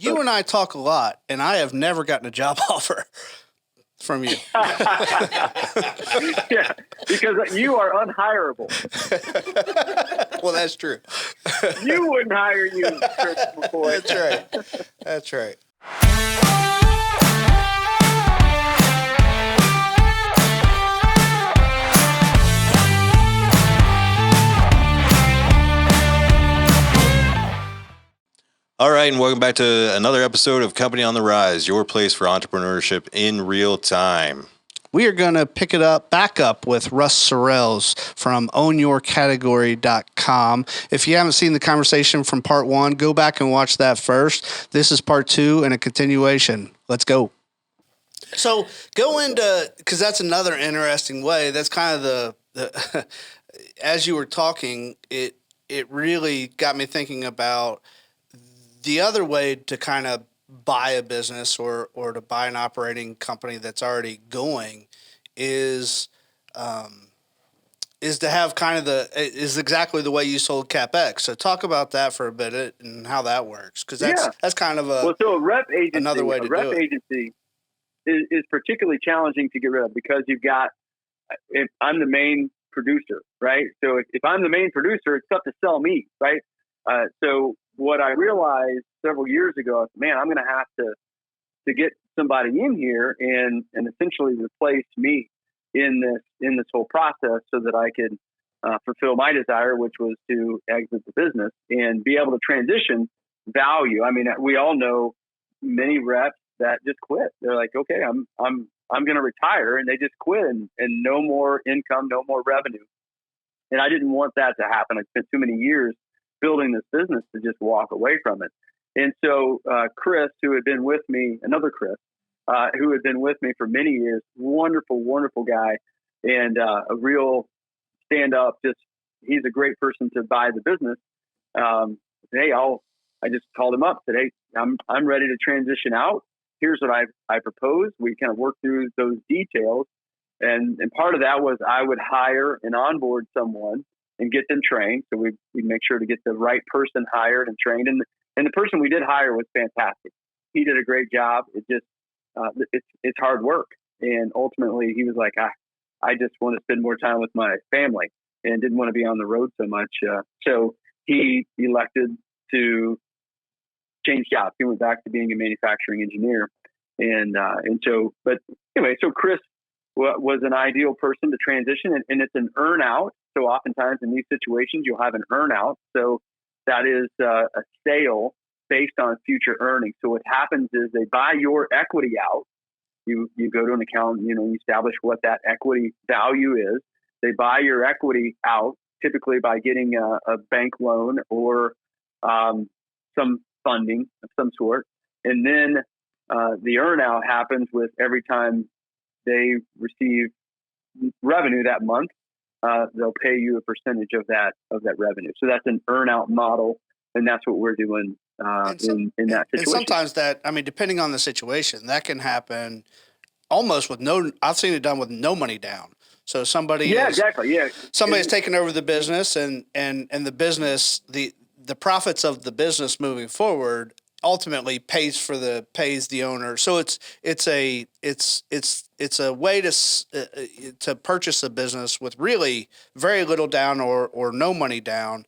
you and I talk a lot, and I have never gotten a job offer from you. Yeah, because you are unhireable. Well, that's true. You wouldn't hire you, Chris McCoy. That's right. That's right. All right, and welcome back to another episode of Company on the Rise, your place for entrepreneurship in real time. We are going to pick it back up with Russ Sorrells from ownyourcategory.com. If you haven't seen the conversation from part 1, go back and watch that first. This is part 2 and a continuation. Let's go. So go into, because that's another interesting way. That's kind of the as you were talking, it really got me thinking about the other way to kind of buy a business or to buy an operating company that's already going is to have kind of is exactly the way you sold CapEx. So talk about that for a bit and how that works, because that's kind of so a rep agency, another way to do it. Agency is particularly challenging to get rid of because you've got. If I'm the main producer, right? So if I'm the main producer, it's tough to sell me, right? So what I realized several years ago, man, I'm going to have to get somebody in here and essentially replace me in this whole process so that I could fulfill my desire, which was to exit the business and be able to transition value. I mean, we all know many reps that just quit. They're like, okay, I'm going to retire, and they just quit and no more income, no more revenue. And I didn't want that to happen. I spent too many years building this business to just walk away from it. And so Chris, who had been with me, another Chris, who had been with me for many years, wonderful, wonderful guy, and a real stand-up, he's a great person to buy the business. Hey, I just called him up, said, hey, I'm ready to transition out. Here's what I propose. We kind of worked through those details. And part of that was I would hire and onboard someone and get them trained. So we'd make sure to get the right person hired and trained. And the person we did hire was fantastic. He did a great job. It just, it's hard work. And ultimately he was like, I just want to spend more time with my family and didn't want to be on the road so much. So he elected to change jobs. He went back to being a manufacturing engineer. And so Chris was an ideal person to transition, and it's an earn out. So oftentimes in these situations, you'll have an earn out. So that is a sale based on future earnings. So what happens is they buy your equity out. You go to an accountant, you establish what that equity value is. They buy your equity out, typically by getting a bank loan or some funding of some sort. And then the earn out happens with every time they receive revenue that month, they'll pay you a percentage of that revenue. So that's an earn out model, and that's what we're doing in that situation. And sometimes depending on the situation, that can happen almost with I've seen it done with no money down. So somebody's taken over the business, and the business, the profits of the business moving forward ultimately pays the owner. So it's a way to purchase a business with really very little down or no money down,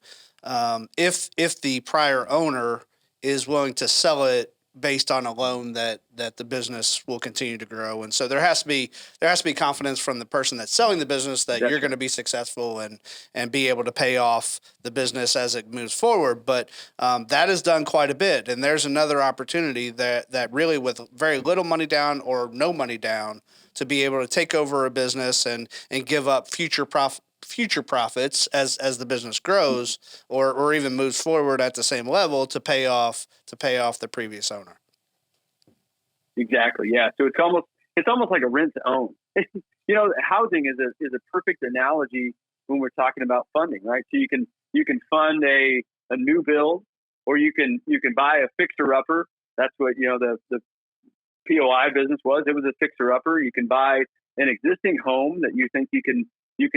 if the prior owner is willing to sell it based on a loan that the business will continue to grow. And so there has to be confidence from the person that's selling the business that you're going to be successful and be able to pay off the business as it moves forward. But that is done quite a bit. And there's another opportunity that really, with very little money down or no money down, to be able to take over a business and give up future profits as the business grows or even moves forward at the same level to pay off the previous owner. Exactly. Yeah. So it's almost like a rent to own. Housing is a perfect analogy when we're talking about funding, right? So you can fund a new build, or you can buy a fixer upper. That's what the POI business was. It was a fixer upper. You can buy an existing home that you think you can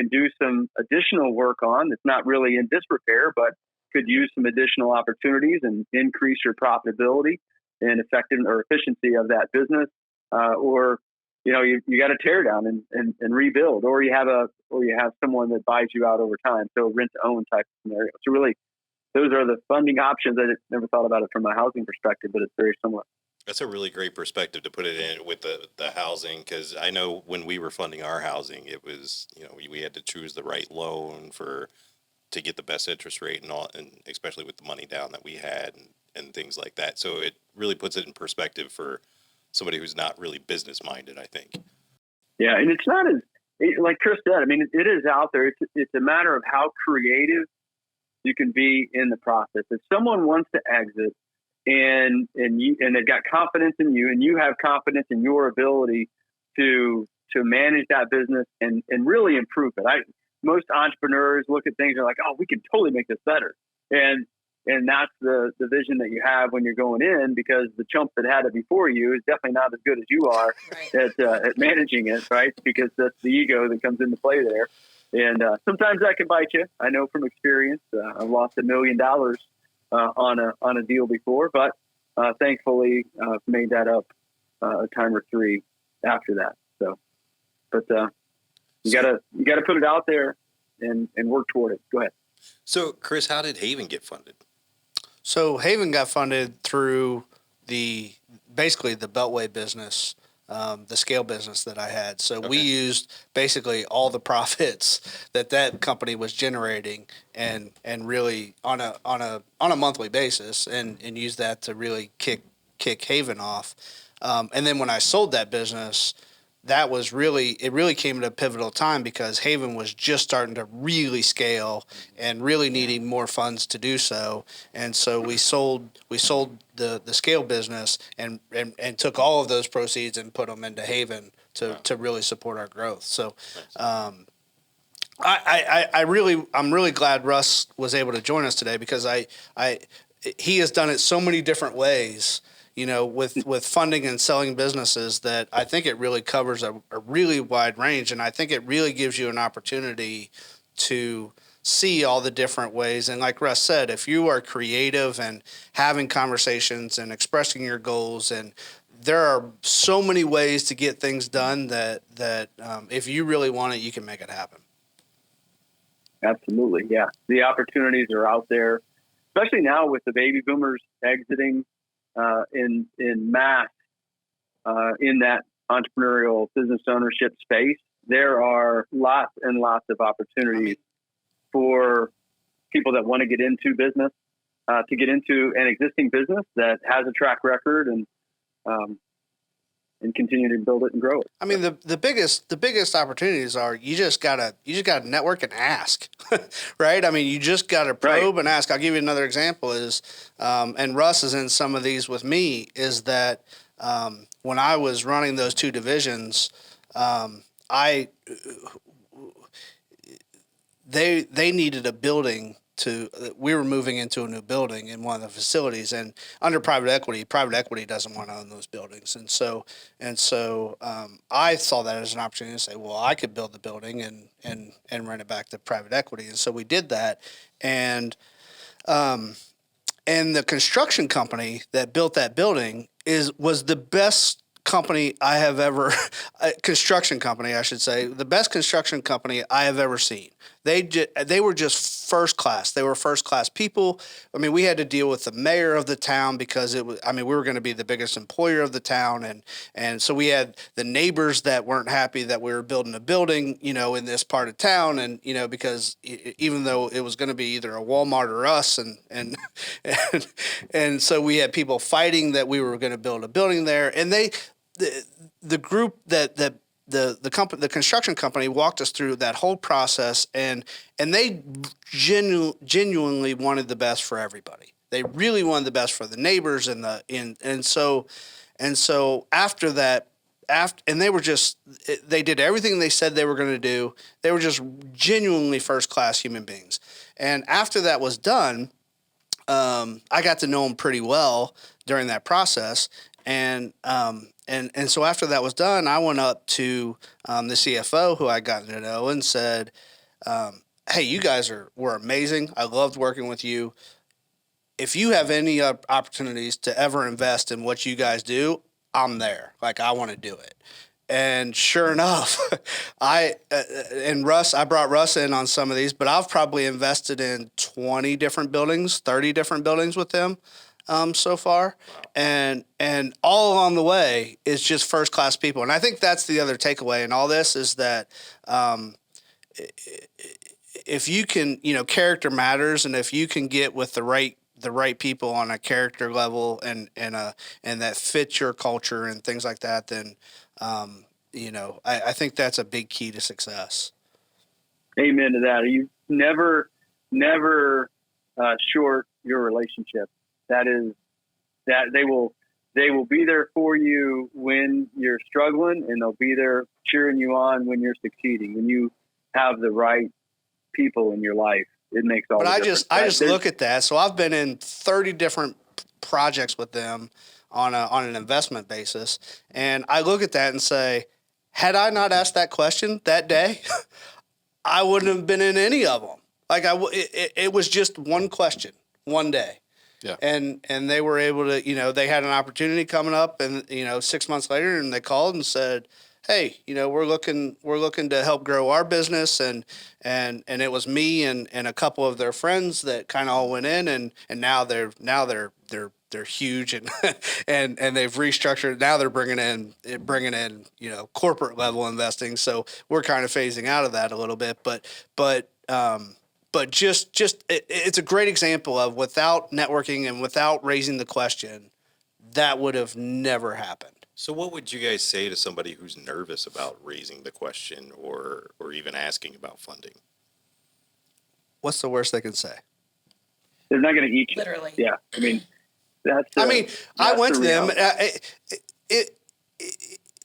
do some additional work on that's not really in disrepair, but could use some additional opportunities and increase your profitability. and effective or efficiency of that business, or you got to tear down and rebuild, or you have someone that buys you out over time. So rent to own type of scenario. So really, those are the funding options. I never thought about it from a housing perspective, but it's very similar. That's a really great perspective to put it in with the housing, because I know when we were funding our housing, it was, we had to choose the right loan to get the best interest rate and all, and especially with the money down that we had and things like that. So it really puts it in perspective for somebody who's not really business minded, I think. Yeah, and it's not like Chris said. I mean, it is out there. It's a matter of how creative you can be in the process. If someone wants to exit and they've got confidence in you, and you have confidence in your ability to manage that business and really improve it. Most entrepreneurs look at things and are like, oh, we can totally make this better. And that's the vision that you have when you're going in, because the chump that had it before you is definitely not as good as you are at managing it, right? Because that's the ego that comes into play there. And sometimes that can bite you. I know from experience. I've lost $1 million on a deal before, but thankfully made that up a time or three after that. So, but you gotta put it out there and work toward it. Go ahead. So, Chris, how did Haven get funded? So Haven got funded through basically the Beltway business, the scale business that I had. So we used basically all the profits that company was generating and really on a monthly basis and use that to really kick Haven off. And then when I sold that business, it really came at a pivotal time, because Haven was just starting to really scale and really needing more funds to do so. And so we sold the scale business and took all of those proceeds and put them into Haven to really support our growth. So I'm really glad Russ was able to join us today, because he has done it so many different ways, with funding and selling businesses, that I think it really covers a really wide range. And I think it really gives you an opportunity to see all the different ways. And like Russ said, if you are creative and having conversations and expressing your goals, and there are so many ways to get things done that if you really want it, you can make it happen. Absolutely. Yeah. The opportunities are out there, especially now with the baby boomers exiting in mass in that entrepreneurial business ownership space. There are lots and lots of opportunities for people that want to get into business, to get into an existing business that has a track record and continue to build it and grow it. I mean, the biggest opportunities are you just gotta network and ask, right? I mean, you just gotta probe and ask. I'll give you another example is, and Russ is in some of these with me, is that when I was running those two divisions, they needed a building. We were moving into a new building in one of the facilities, and under private equity doesn't want to own those buildings, and so I saw that as an opportunity to say, well, I could build the building and rent it back to private equity, and so we did that, and the construction company that built that building was the best company I have ever construction company, I should say, the best construction company I have ever seen. They were just first class. They were first class people. I mean, we had to deal with the mayor of the town because we were going to be the biggest employer of the town, and so we had the neighbors that weren't happy that we were building a building, in this part of town, and because even though it was going to be either a Walmart or us, and so we had people fighting that we were going to build a building there, and the group the construction company walked us through that whole process, and they genuinely wanted the best for everybody. They really wanted the best for the neighbors and so after that, and they did everything they said they were going to do. They were just genuinely first class human beings. And after that was done, I got to know them pretty well during that process, and so after that was done, I went up to the CFO who I got to know and said, "Hey, you guys were amazing. I loved working with you. if you have any opportunities to ever invest in what you guys do, I'm there. Like, I want to do it. And sure enough, I brought Russ in on some of these, but I've probably invested in 20 different buildings, 30 different buildings with him so far. And all along the way is just first-class people. And I think that's the other takeaway in all this is that if you can, character matters, and if you can get with the right people on a character level and that fits your culture and things like that, then I think that's a big key to success. Amen to that. You never short your relationship. That they will be there for you when you're struggling, and they'll be there cheering you on when you're succeeding. When you have the right people in your life, it makes all the difference. I just look at that. So I've been in 30 different projects with them on an investment basis, and I look at that and say, had I not asked that question that day, I wouldn't have been in any of them. Like it was just one question, one day. Yeah. And they were able to, they had an opportunity coming up, and 6 months later, and they called and said, hey, we're looking to help grow our business, and it was me and a couple of their friends that kind of all went in, and now they're huge, and and they've restructured. Now they're bringing in corporate level investing. So we're kind of phasing out of that a little bit, but it's a great example of, without networking and without raising the question, that would have never happened. So what would you guys say to somebody who's nervous about raising the question or even asking about funding? What's the worst they can say? They're not going to eat you. Literally. Yeah. I mean, I went to them.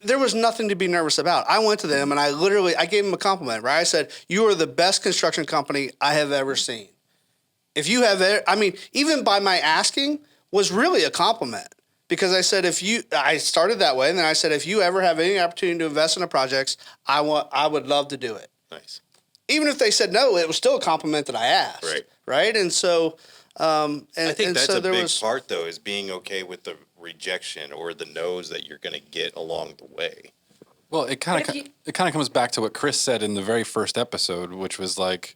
There was nothing to be nervous about. I went to them and I gave them a compliment, right? I said, you are the best construction company I have ever seen. If you have, even by my asking was really a compliment, because I said, I started that way. And then I said, if you ever have any opportunity to invest in a project, I would love to do it. Nice. Even if they said no, it was still a compliment that I asked. Right. Right. And so, I think that's a big part, though, is being okay with the rejection or the no's that you're going to get along the way. Well, it kind of comes back to what Chris said in the very first episode, which was like,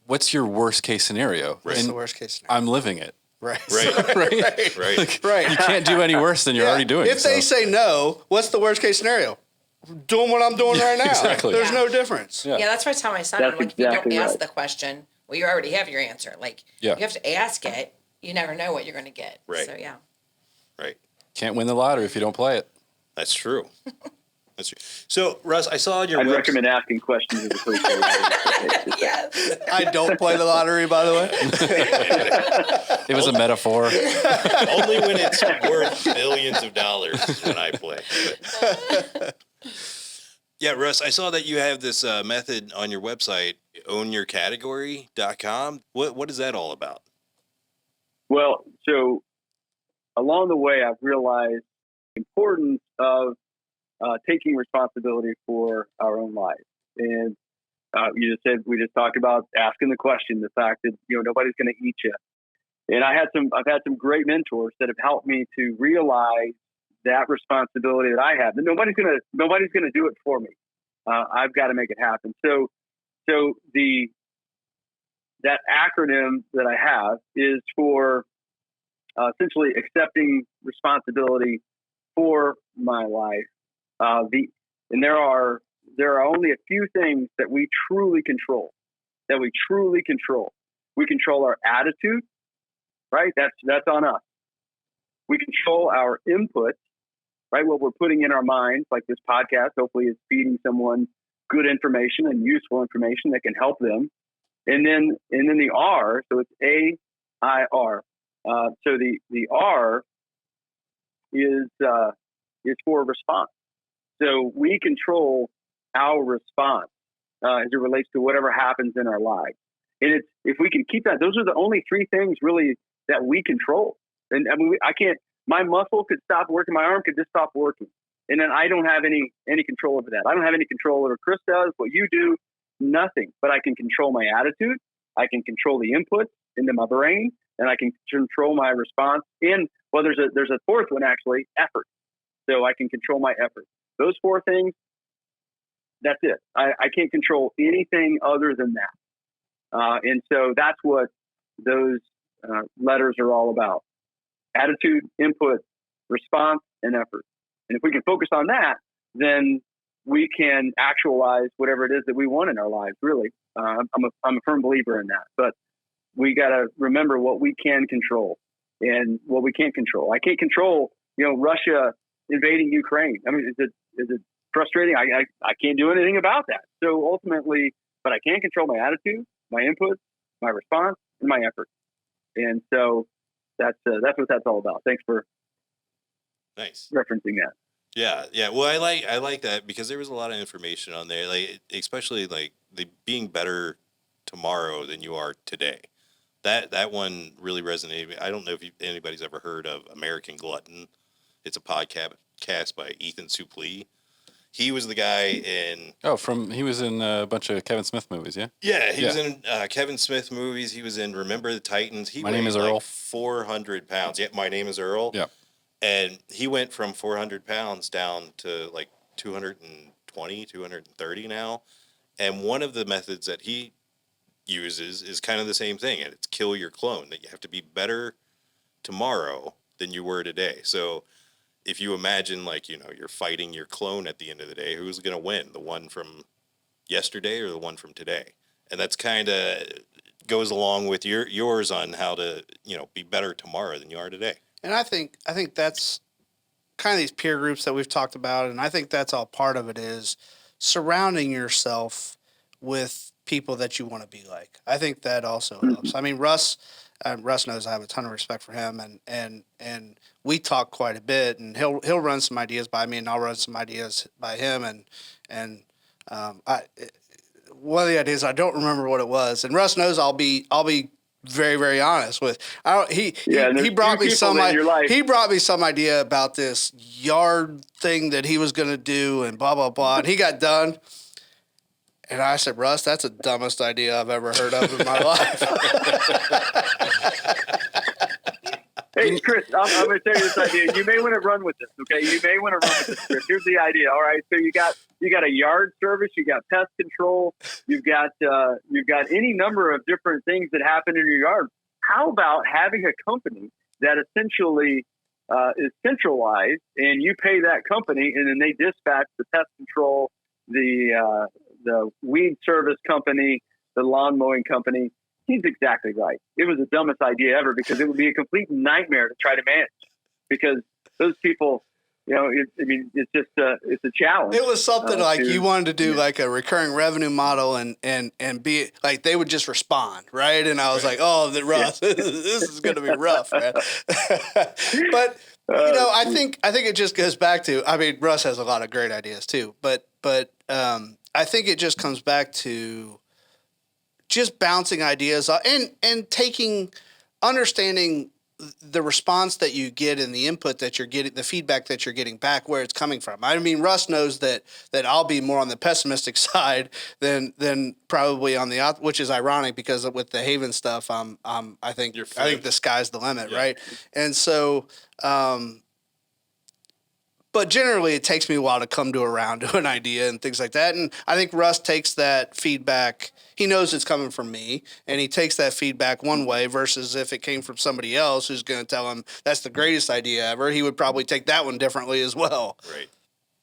what's your worst case scenario? What's the worst case scenario? I'm living it. Right. Right. You can't do any worse than you're already doing. If they say no, what's the worst case scenario? Doing what I'm doing right now. Exactly. There's no difference. Yeah, that's what I tell my son. That's Like, if you don't exactly ask right. the question, well, you already have your answer. Like, Yeah. you have to ask it. You never know what you're going to get. Right. So, yeah. Right. Can't win the lottery if you don't play it. That's true. That's true. So, Russ, I saw on your I'd website. recommend asking questions in the first place. Yes. I don't play the lottery, by the way. It was a metaphor. Only when it's worth billions of dollars when I play. Yeah, Russ, I saw that you have this method on your website, ownyourcategory.com. What is that all about? Well, so along the way, I've realized the importance of taking responsibility for our own lives. And we just talked about asking the question, the fact that, nobody's going to eat you. And I've had some great mentors that have helped me to realize that responsibility that I have. And nobody's going to do it for me. I've got to make it happen. So that acronym that I have is for essentially accepting responsibility for my life. And there are only a few things that we truly control. We control our attitude, right? That's on us. We control our input, right? What we're putting in our minds, like this podcast, hopefully is feeding someone good information and useful information that can help them. And then the R, so it's AIR. So the R is for response. So we control our response as it relates to whatever happens in our lives. And if we can keep that, those are the only three things really that we control. And I can't. My muscle could stop working. My arm could just stop working, and then I don't have any control over that. I don't have any control over Chris does, what you do, nothing. But I can control my attitude. I can control the inputs into my brain, and I can control my response. And well, there's a fourth one actually, effort. So I can control my effort. Those 4 things. That's it. I can't control anything other than that. And so that's what those letters are all about: attitude, input, response, and effort. And if we can focus on that, then we can actualize whatever it is that we want in our lives, really. I'm a firm believer in that. But we got to remember what we can control and what we can't control. I can't control, Russia invading Ukraine. I mean, is it frustrating? I can't do anything about that. So ultimately, but I can control my attitude, my input, my response, and my effort. And so that's what that's all about. Thanks for referencing that. Yeah. Well, I like that because there was a lot of information on there, like especially like the being better tomorrow than you are today. That one really resonated. I don't know if anybody's ever heard of American Glutton. It's a podcast by Ethan Suplee. He was the guy in... he was in a bunch of Kevin Smith movies, yeah? Yeah, he was in Kevin Smith movies. He was in Remember the Titans. My Name is Earl. 400 pounds. Yeah, My Name is Earl. Yeah. And he went from 400 pounds down to like 220, 230 now. And one of the methods that he uses is kind of the same thing. And it's kill your clone, that you have to be better tomorrow than you were today. So if you imagine you're fighting your clone at the end of the day, who's going to win? The one from yesterday or the one from today? And that's kind of goes along with yours on how to, be better tomorrow than you are today. And I think that's kind of these peer groups that we've talked about. And I think that's all part of it is surrounding yourself with people that you want to be like. I think that also helps. I mean, Russ knows I have a ton of respect for him, and we talk quite a bit, and he'll run some ideas by me, and I'll run some ideas by him, and one of the ideas I don't remember what it was, and Russ knows I'll be very, very honest with. He brought me some idea about this yard thing that he was going to do, and blah blah blah, and he got done. And I said, Russ, that's the dumbest idea I've ever heard of in my life. Hey, Chris, I'm going to tell you this idea. You may want to run with this, okay? You may want to run with this, Chris. Here's the idea. All right, so you got a yard service, you got pest control, you've got any number of different things that happen in your yard. How about having a company that essentially is centralized, and you pay that company, and then they dispatch the pest control, the weed service company, the lawn mowing company? He's exactly right. It was the dumbest idea ever because it would be a complete nightmare to try to manage because those people, it's just it's a challenge. It was something you wanted to do like a recurring revenue model and be like they would just respond, right? And I was like, oh, Russ, this is going to be rough, man. But I think it just goes back to, I mean, Russ has a lot of great ideas too, but I think it just comes back to just bouncing ideas off and understanding the response that you get and the input that you're getting, the feedback that you're getting back, where it's coming from. I mean, Russ knows that I'll be more on the pessimistic side than probably on the which is ironic because with the Haven stuff, I think the sky's the limit, right? And so. But generally, it takes me a while to come around to an idea and things like that. And I think Russ takes that feedback. He knows it's coming from me, and he takes that feedback one way versus if it came from somebody else who's going to tell him that's the greatest idea ever, he would probably take that one differently as well. Right.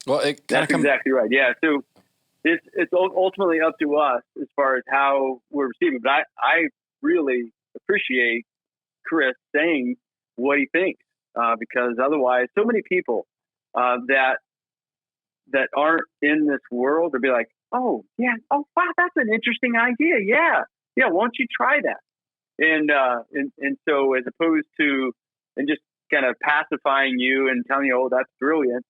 Well, that's exactly right. Yeah. So it's ultimately up to us as far as how we're receiving. But I really appreciate Chris saying what he thinks because otherwise, so many people that aren't in this world, they'll be like, oh yeah, oh wow, that's an interesting idea. Yeah, why don't you try that? And so as opposed to and just kind of pacifying you and telling you, oh, that's brilliant.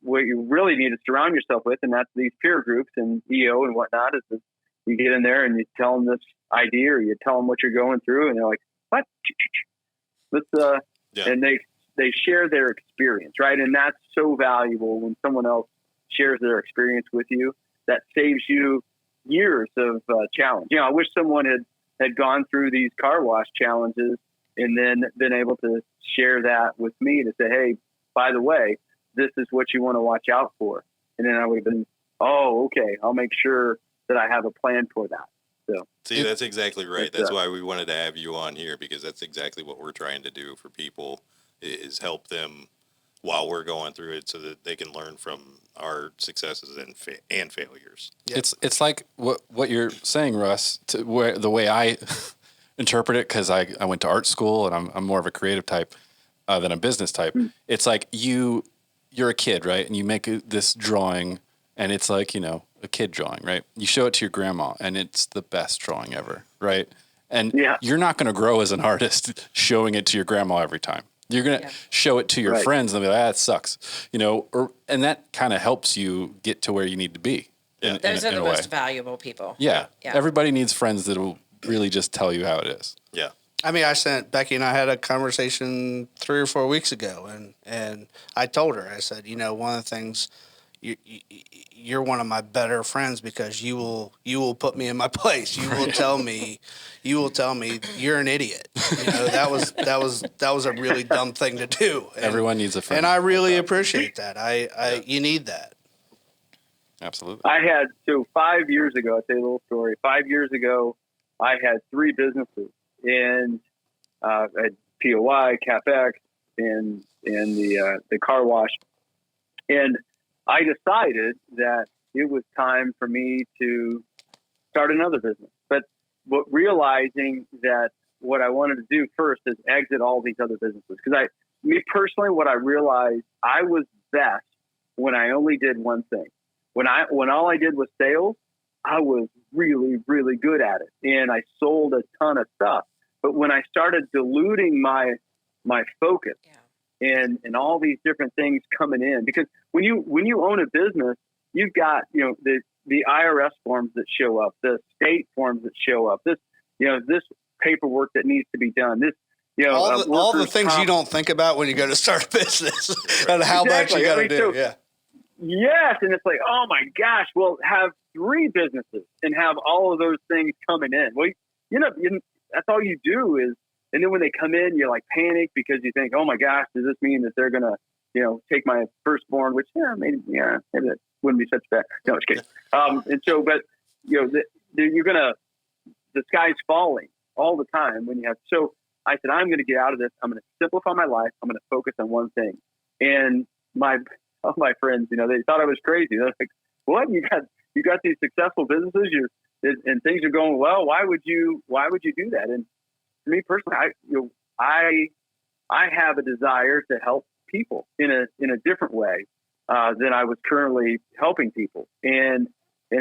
What you really need to surround yourself with, and that's these peer groups and EO and whatnot, is that you get in there and you tell them this idea or you tell them what you're going through, and they're like, what? Let's and they share their experience, right? And that's so valuable when someone else shares their experience with you. That saves you years of challenge. I wish someone had had gone through these car wash challenges and then been able to share that with me to say, hey, by the way, this is what you want to watch out for. And then I would have been, oh, okay, I'll make sure that I have a plan for that. So see, that's exactly right. That's why we wanted to have you on here, because that's exactly what we're trying to do for people, is help them while we're going through it so that they can learn from our successes and failures. Yep. It's like what you're saying, Russ, the way I interpret it, because I went to art school and I'm more of a creative type than a business type. It's like you're a kid, right? And you make this drawing, and it's like, a kid drawing, right? You show it to your grandma, and it's the best drawing ever, right? And you're not going to grow as an artist showing it to your grandma every time. You're going to show it to your friends, and they'll be like, that sucks, and that kind of helps you get to where you need to be. Those are the most valuable people. Yeah. Everybody needs friends that will really just tell you how it is. Yeah. I mean, Becky and I had a conversation 3 or 4 weeks ago, and I told her, I said, one of the things, you're one of my better friends because you will put me in my place. You will tell me you're an idiot. That was a really dumb thing to do. And, everyone needs a friend, and I really appreciate that. You need that. Absolutely. I had 5 years ago. I'll tell you a little story. 5 years ago, I had 3 businesses, and I had POI, CapEx, and the car wash, and I decided that it was time for me to start another business. But realizing that what I wanted to do first is exit all these other businesses. Because me personally, what I realized, I was best when I only did one thing. When all I did was sales, I was really, really good at it, and I sold a ton of stuff. But when I started diluting my focus, and all these different things coming in, because when you own a business, you've got the IRS forms that show up, the state forms that show up, this paperwork that needs to be done, this all the things you don't think about when you go to start a business and how much you got to do. Yes, and it's like, oh my gosh, well, have 3 businesses and have all of those things coming in. Well, that's all you do is. And then when they come in, you're like panic because you think, oh my gosh, does this mean that they're going to, take my firstborn, which, maybe that wouldn't be such bad. No, just kidding. And so, but, you're going to, the sky's falling all the time when you have, so I said, I'm going to get out of this. I'm going to simplify my life. I'm going to focus on one thing. And all my friends, they thought I was crazy. They're like, what? You got these successful businesses, and things are going well. Why would you do that? And for me personally, I have a desire to help people in a different way than I was currently helping people, and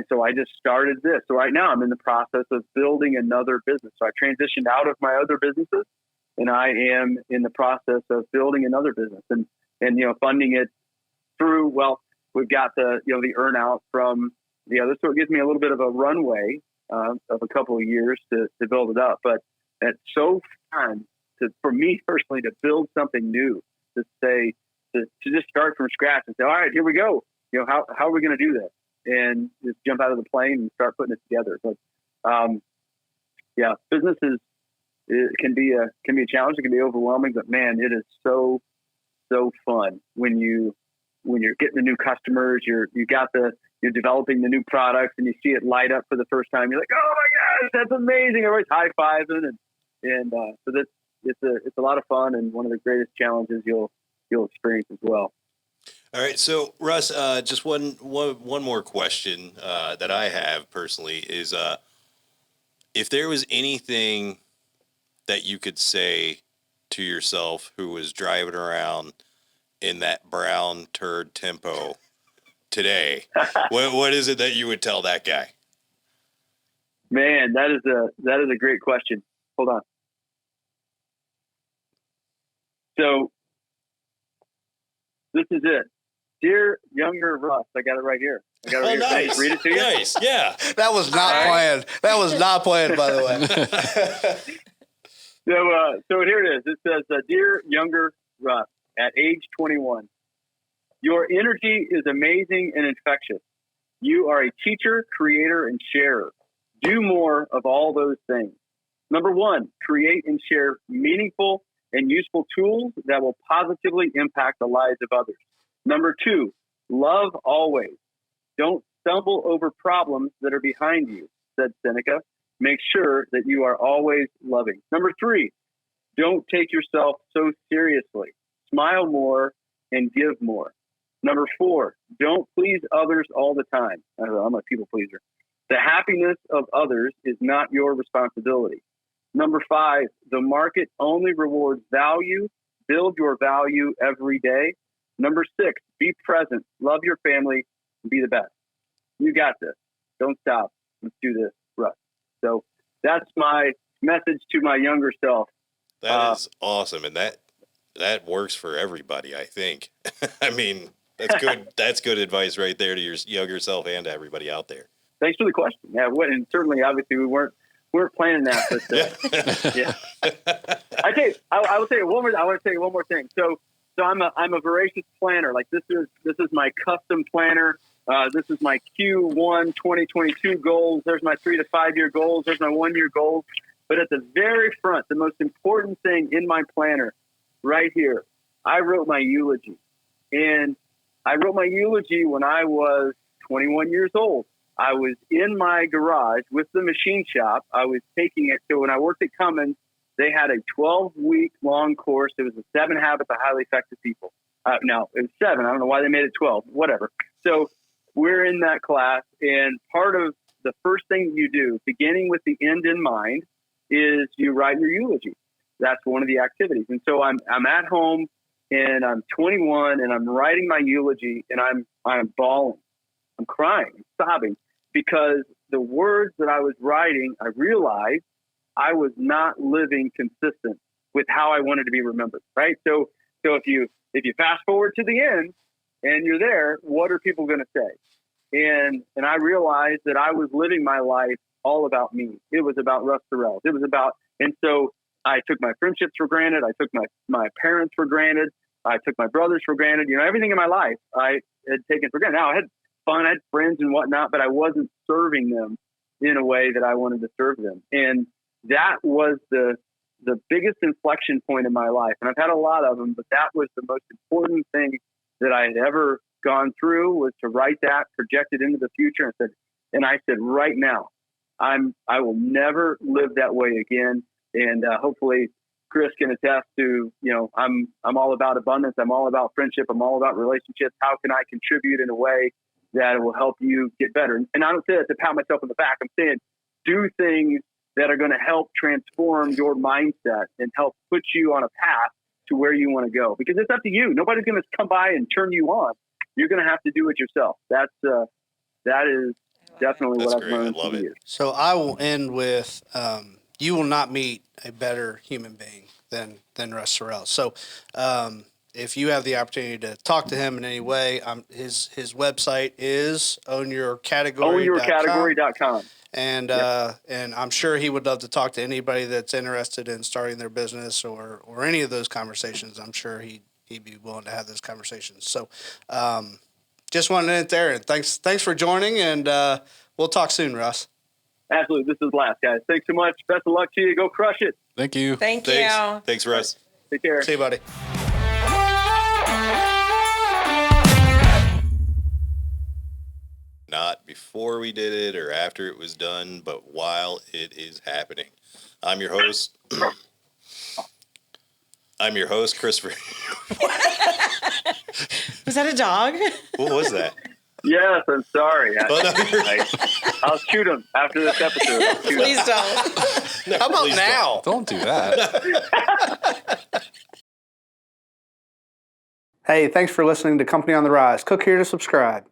so I just started this. So right now I'm in the process of building another business. So I transitioned out of my other businesses, and I am in the process of building another business and funding it through. Well, we've got the earn out from the other, so it gives me a little bit of a runway of a couple of years to build it up, but. It's so fun for me personally to build something new, to just start from scratch and say, all right, here we go. How are we going to do this? And just jump out of the plane and start putting it together. But business can be a challenge. It can be overwhelming, but man, it is so fun when you're getting the new customers. You're developing the new products, and you see it light up for the first time. You're like, oh my gosh, that's amazing! Everybody's high fiving, and so it's a lot of fun, and one of the greatest challenges you'll experience as well. All right, so Russ, just one more question that I have personally is, if there was anything that you could say to yourself who was driving around in that brown turd tempo today, what is it that you would tell that guy? Man, that is a great question. Hold on. So this is it. Dear younger Russ, I got it right here. I got it right here. Nice. Read it to you. Nice. Yeah. That was not planned. That was not planned, by the way. So here it is. It says, Dear younger Russ, at age 21, your energy is amazing and infectious. You are a teacher, creator, and sharer. Do more of all those things. Number 1, create and share meaningful and useful tools that will positively impact the lives of others. Number 2, love always. Don't stumble over problems that are behind you, said Seneca. Make sure that you are always loving. Number 3, don't take yourself so seriously. Smile more and give more. Number 4, don't please others all the time. I don't know, I'm a people pleaser. The happiness of others is not your responsibility. Number 5, the market only rewards value. Build your value every day. Number 6, be present. Love your family and be the best. You got this. Don't stop. Let's do this, Russ. So that's my message to my younger self. That is awesome. And that works for everybody, I think. I mean, that's good. That's good advice right there to your younger self and to everybody out there. Thanks for the question. Yeah, and certainly, obviously, we weren't planning that, but yeah. I tell you, I will tell you one more. I want to tell you one more thing. So I'm a voracious planner. Like this is my custom planner. This is my Q1 2022 goals. There's my 3 to 5 year goals. There's my 1 year goals. But at the very front, the most important thing in my planner, right here, I wrote my eulogy, and I wrote my eulogy when I was 21 years old. I was in my garage with the machine shop. I was taking it. So when I worked at Cummins, they had a 12-week long course. It was the 7 Habits of Highly Effective People. No, it was 7. I don't know why they made it 12, whatever. So we're in that class. And part of the first thing you do, beginning with the end in mind, is you write your eulogy. That's one of the activities. And so I'm at home and I'm 21 and I'm writing my eulogy and I'm bawling. I'm crying, I'm sobbing, because the words that I was writing, I realized I was not living consistent with how I wanted to be remembered, right? So if you fast forward to the end and you're there, what are people going to say? And I realized that I was living my life all about me. It was about Russ Sorrells. It was about, and so I took my friendships for granted. I took my parents for granted. I took my brothers for granted. You know, everything in my life I had taken for granted. Now I had fun, I had friends and whatnot, but I wasn't serving them in a way that I wanted to serve them. And that was the biggest inflection point in my life. And I've had a lot of them, but that was the most important thing that I had ever gone through, was to write that, project it into the future. And I said, right now, I will never live that way again. And hopefully Chris can attest to, you know, I'm all about abundance. I'm all about friendship. I'm all about relationships. How can I contribute in a way that will help you get better? And I don't say that to pat myself on the back. I'm saying do things that are going to help transform your mindset and help put you on a path to where you want to go, because it's up to you. Nobody's going to come by and turn you on. You're going to have to do it yourself. That is definitely what I've learned. I love it. So I will end with, you will not meet a better human being than Russ Sorrells. So if you have the opportunity to talk to him in any way, his website is ownyourcategory.com. And and I'm sure he would love to talk to anybody that's interested in starting their business or any of those conversations. I'm sure he'd be willing to have those conversations. So just wanted to end there, and thanks for joining, and we'll talk soon, Russ. Absolutely. This is last, guys. Thanks so much. Best of luck to you. Go crush it. Thank you. Thanks. Thanks, Russ. Take care. See you, buddy. Not before we did it or after it was done, but while it is happening. I'm your host. Christopher. Was that a dog? What was that? Yes, I'm sorry. I'll shoot him after this episode. Please don't. No, how about now? Don't do that. Hey, thanks for listening to Company on the Rise. Click here to subscribe.